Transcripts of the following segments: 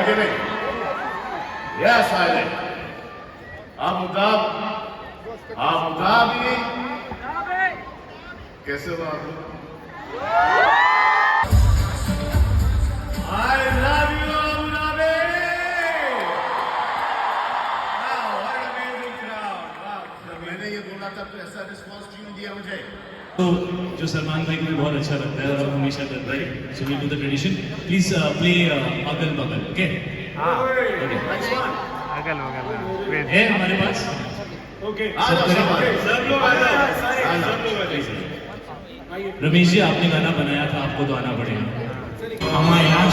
है कि नहीं? Yes silent. Abu Dhabi कैसे हुआ आप लोग? I love you Abu Dhabi. Wow, what an amazing crowd. Wow, जब मैंने ये बोला था तो ऐसा रिस्पॉन्स क्यों दिया मुझे? तो जो सलमान भाई को भी बहुत अच्छा लगता है और हमेशा करता है, so we do the tradition. Please play अगल बगल, okay? हाँ, Okay. अगल बगल है हमारे पास? Okay. सब लोग आ जाओ। रमेश जी आपने गाना बनाया था, आपको तो आना पड़ेगा। हमारे यहाँ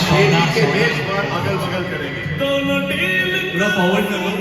अगल बगल करेंगे। पूरा फॉरवर्ड कर लो।